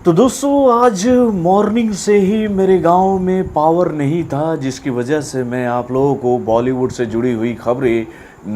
तो दोस्तों आज मॉर्निंग से ही मेरे गांव में पावर नहीं था, जिसकी वजह से मैं आप लोगों को बॉलीवुड से जुड़ी हुई खबरें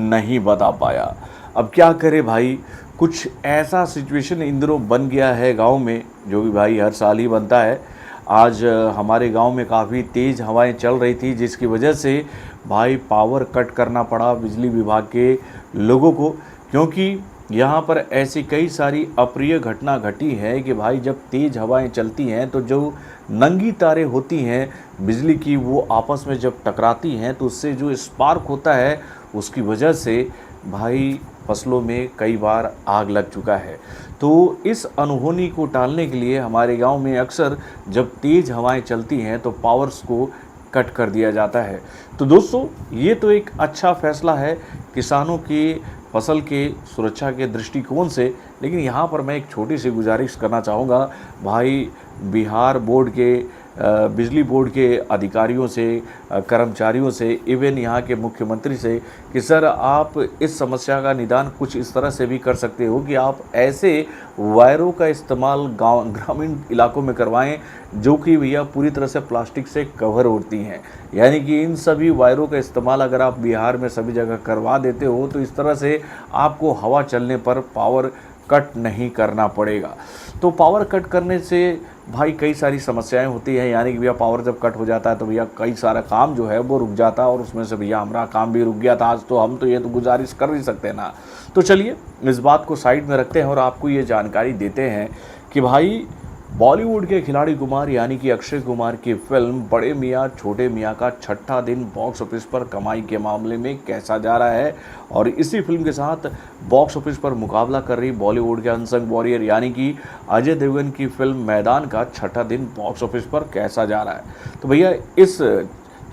नहीं बता पाया। अब क्या करें भाई, कुछ ऐसा सिचुएशन इन दिनों बन गया है गांव में, जो कि भाई हर साल ही बनता है। आज हमारे गांव में काफ़ी तेज़ हवाएं चल रही थी, जिसकी वजह से भाई पावर कट करना पड़ा बिजली विभाग के लोगों को, क्योंकि यहाँ पर ऐसी कई सारी अप्रिय घटना घटी है कि भाई जब तेज़ हवाएं चलती हैं तो जो नंगी तारें होती हैं बिजली की, वो आपस में जब टकराती हैं तो उससे जो स्पार्क होता है उसकी वजह से भाई फसलों में कई बार आग लग चुका है। तो इस अनहोनी को टालने के लिए हमारे गांव में अक्सर जब तेज़ हवाएं चलती हैं तो पावर्स को कट कर दिया जाता है। तो दोस्तों ये तो एक अच्छा फैसला है किसानों की फसल के सुरक्षा के दृष्टिकोण से, लेकिन यहाँ पर मैं एक छोटी सी गुजारिश करना चाहूँगा भाई बिहार बोर्ड के बिजली बोर्ड के अधिकारियों से, कर्मचारियों से, इवन यहाँ के मुख्यमंत्री से कि सर आप इस समस्या का निदान कुछ इस तरह से भी कर सकते हो कि आप ऐसे वायरों का इस्तेमाल गांव ग्रामीण इलाकों में करवाएं जो कि भैया पूरी तरह से प्लास्टिक से कवर होती हैं। यानी कि इन सभी वायरों का इस्तेमाल अगर आप बिहार में सभी जगह करवा देते हो तो इस तरह से आपको हवा चलने पर पावर कट नहीं करना पड़ेगा। तो पावर कट करने से भाई कई सारी समस्याएं होती हैं, यानी कि भैया पावर जब कट हो जाता है तो भैया कई सारा काम जो है वो रुक जाता है, और उसमें से भैया हमारा काम भी रुक गया था आज। तो हम तो ये तो गुजारिश कर नहीं सकते ना। तो चलिए इस बात को साइड में रखते हैं और आपको ये जानकारी देते हैं कि भाई बॉलीवुड के खिलाड़ी कुमार यानी कि अक्षय कुमार की फिल्म बड़े मियाँ छोटे मियाँ का छठा दिन बॉक्स ऑफिस पर कमाई के मामले में कैसा जा रहा है, और इसी फिल्म के साथ बॉक्स ऑफिस पर मुकाबला कर रही बॉलीवुड के अनसंग वॉरियर यानी कि अजय देवगन की फिल्म मैदान का छठा दिन बॉक्स ऑफिस पर कैसा जा रहा है। तो भैया इस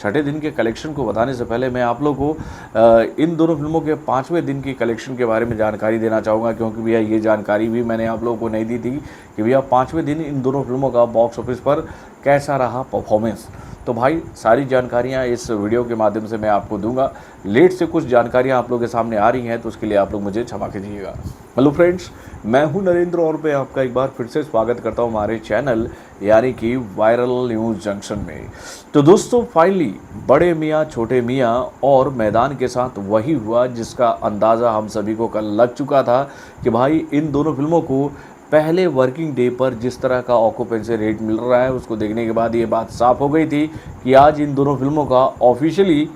छठे दिन के कलेक्शन को बताने से पहले मैं आप लोगों को इन दोनों फिल्मों के 5वें दिन की कलेक्शन के बारे में जानकारी देना चाहूँगा, क्योंकि भैया ये जानकारी भी मैंने आप लोगों को नहीं दी थी कि भैया 5वें दिन इन दोनों फिल्मों का बॉक्स ऑफिस पर कैसा रहा परफॉर्मेंस। तो भाई सारी जानकारियाँ इस वीडियो के माध्यम से मैं आपको दूंगा। लेट से कुछ जानकारियाँ आप लोगों के सामने आ रही हैं तो उसके लिए आप लोग मुझे क्षमा कीजिएगा। हेलो फ्रेंड्स, मैं हूं नरेंद्र और मैं आपका एक बार फिर से स्वागत करता हूं हमारे चैनल यानी कि वायरल न्यूज़ जंक्शन में। तो दोस्तों फाइनली बड़े मियाँ छोटे मियाँ और मैदान के साथ वही हुआ जिसका अंदाज़ा हम सभी को कल लग चुका था कि भाई इन दोनों फिल्मों को पहले वर्किंग डे पर जिस तरह का ऑक्यूपेंसी रेट मिल रहा है उसको देखने के बाद ये बात साफ हो गई थी कि आज इन दोनों फिल्मों का officially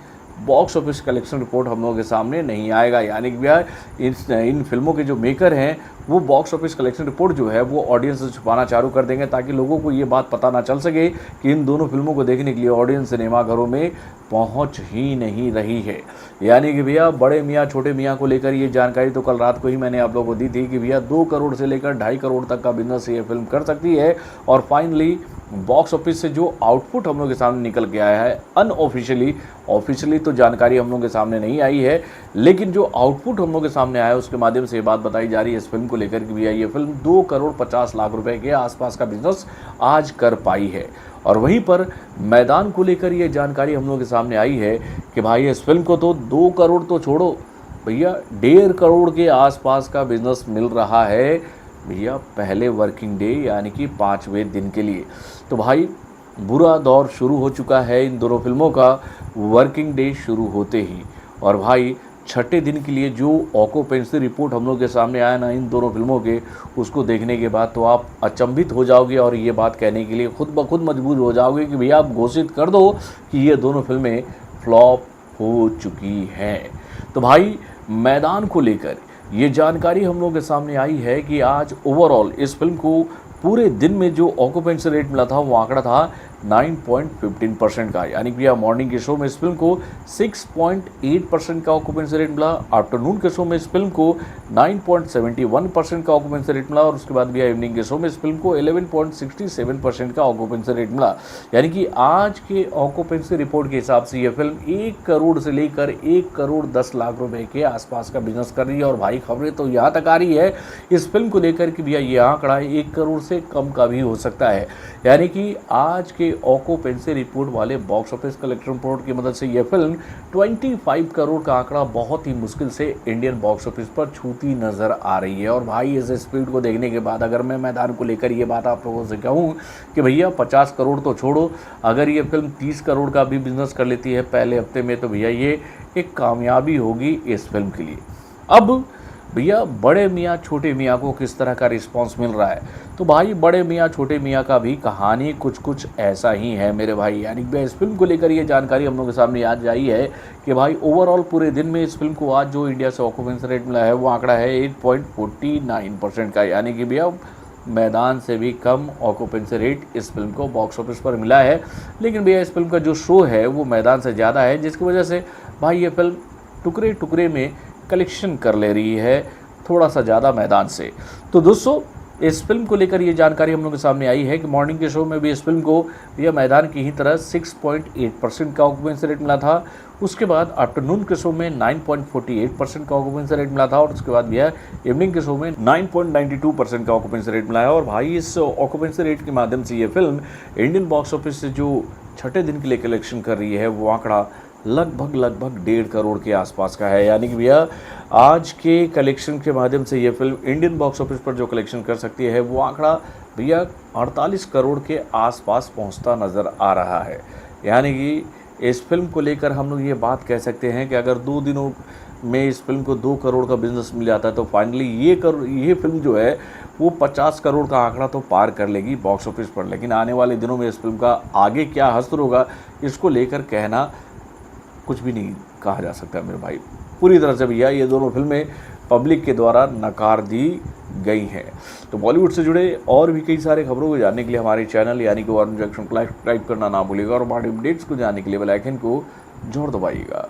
box office collection report हम लोगों के सामने नहीं आएगा। यानी कि भैया इन फिल्मों के जो मेकर हैं वो बॉक्स ऑफिस कलेक्शन रिपोर्ट जो है वो ऑडियंस से छुपाना चालू कर देंगे, ताकि लोगों को ये बात पता ना चल सके कि इन दोनों फिल्मों को देखने के लिए ऑडियंस सिनेमाघरों में पहुंच ही नहीं रही है। यानी कि भैया बड़े मियाँ छोटे मियाँ को लेकर ये जानकारी तो कल रात को ही मैंने आप लोगों को दी थी कि भैया 2 करोड़ से लेकर 2.5 करोड़ तक का बिजनेस ये फिल्म कर सकती है। और फाइनली बॉक्स ऑफिस से जो आउटपुट हम लोग के सामने निकल के आया है ऑफिशियली तो जानकारी हम लोग के सामने नहीं आई है, लेकिन जो आउटपुट हम लोग के सामने आया है उसके माध्यम से ये बात बताई जा रही है इस फिल्म को लेकर कि भैया ये फिल्म 2 करोड़ 50 लाख रुपए के आसपास का बिजनेस आज कर पाई है। और वहीं पर मैदान को लेकर ये जानकारी हम लोग के सामने आई है कि भाई इस फिल्म को तो 2 करोड़ तो छोड़ो भैया 1.5 करोड़ के आसपास का बिजनेस मिल रहा है भैया पहले वर्किंग डे यानी कि 5वें दिन के लिए। तो भाई बुरा दौर शुरू हो चुका है इन दोनों फिल्मों का वर्किंग डे शुरू होते ही। और भाई छठे दिन के लिए जो ऑक्यूपेंसी रिपोर्ट हम लोग के सामने आया ना इन दोनों फिल्मों के, उसको देखने के बाद तो आप अचंभित हो जाओगे और ये बात कहने के लिए खुद ब खुद मजबूर हो जाओगे कि भैया आप घोषित कर दो कि ये दोनों फिल्में फ्लॉप हो चुकी हैं। तो भाई मैदान को लेकर ये जानकारी हम लोग के सामने आई है कि आज ओवरऑल इस फिल्म को पूरे दिन में जो ऑक्यूपेंसी रेट मिला था वो आंकड़ा था 9.15% का। यानी कि भैया मॉर्निंग के शो में इस फिल्म को 6.8% का ऑक्यूपेंसी रेट मिला, आफ्टरनून के शो में इस फिल्म को 9.71% का ऑक्यूपेंसी रेट मिला, और उसके बाद भैया इवनिंग के शो में इस फिल्म को 11.67% का ऑक्यूपेंसी रेट मिला। यानी कि आज के ऑक्यूपेंसी रिपोर्ट के हिसाब से ये फिल्म 1 करोड़ से लेकर 1 करोड़ 10 लाख रुपए के आसपास का बिजनेस कर रही है। और भाई खबरें तो यहाँ तक आ रही है इस फिल्म को लेकर कि भैया ये आंकड़ा 1 करोड़ से कम का भी हो सकता है। यानी कि आज के ऑक्यूपेंसी रिपोर्ट वाले बॉक्स ऑफिस कलेक्शन रिपोर्ट की मदद से यह फिल्म 25 करोड़ का आंकड़ा बहुत ही मुश्किल से इंडियन बॉक्स ऑफिस पर छूती नजर आ रही है। और भाई इस स्पीड को देखने के बाद अगर मैं मैदान को लेकर ये बात आप लोगों से कहूँ कि भैया 50 करोड़ तो छोड़ो, अगर ये फिल्म 30 करोड़ का भी बिजनेस कर लेती है पहले हफ्ते में, तो भैया ये एक कामयाबी होगी इस फिल्म के लिए। अब भैया बड़े मियाँ छोटे मियाँ को किस तरह का रिस्पांस मिल रहा है, तो भाई बड़े मियाँ छोटे मियाँ का भी कहानी कुछ ऐसा ही है मेरे भाई। यानी कि इस फिल्म को लेकर ये जानकारी हम लोगों के सामने आज आई है कि भाई ओवरऑल पूरे दिन में इस फिल्म को आज जो इंडिया से ऑक्यूपेंसी रेट मिला है वो आंकड़ा है 8.49% का। यानी कि भैया मैदान से भी कम ऑक्यूपेंसी रेट इस फिल्म को बॉक्स ऑफिस पर मिला है। लेकिन भैया इस फिल्म का जो शो है वो मैदान से ज़्यादा है, जिसकी वजह से भाई ये फिल्म टुकड़े टुकड़े में कलेक्शन कर ले रही है थोड़ा सा ज़्यादा मैदान से। तो दोस्तों इस फिल्म को लेकर ये जानकारी हम लोग के सामने आई है कि मॉर्निंग के शो में भी इस फिल्म को यह मैदान की ही तरह 6.8% का ऑक्यूपेंसी रेट मिला था। उसके बाद आफ्टरनून के शो में 9.48% का ऑक्यूपेंसी रेट मिला था और उसके बाद भैया इवनिंग के शो में 9.92% का ऑक्यूपेंसी रेट मिला है। और भाई इस ऑक्यूपेंसी रेट के माध्यम से ये फिल्म इंडियन बॉक्स ऑफिस से जो छठे दिन के लिए कलेक्शन कर रही है वो आंकड़ा लगभग 1.5 करोड़ के आसपास का है। यानी कि भैया आज के कलेक्शन के माध्यम से ये फिल्म इंडियन बॉक्स ऑफिस पर जो कलेक्शन कर सकती है वो आंकड़ा भैया 48 करोड़ के आसपास पहुंचता नज़र आ रहा है। यानी कि इस फिल्म को लेकर हम लोग ये बात कह सकते हैं कि अगर 2 दिनों में इस फिल्म को 2 करोड़ का बिजनेस मिल जाता है तो फाइनली ये फिल्म जो है वो 50 करोड़ का आंकड़ा तो पार कर लेगी बॉक्स ऑफिस पर। लेकिन आने वाले दिनों में इस फिल्म का आगे क्या हश्र होगा इसको लेकर कहना कुछ भी नहीं कहा जा सकता मेरे भाई। पूरी तरह से भैया ये दोनों फिल्में पब्लिक के द्वारा नकार दी गई हैं। तो बॉलीवुड से जुड़े और भी कई सारे खबरों को जानने के लिए हमारे चैनल यानी कि वार्न जंक्शन को सब्सक्राइब करना ना भूलिएगा और हमारे अपडेट्स को जानने के लिए बेल आइकन को जोर दबाइएगा।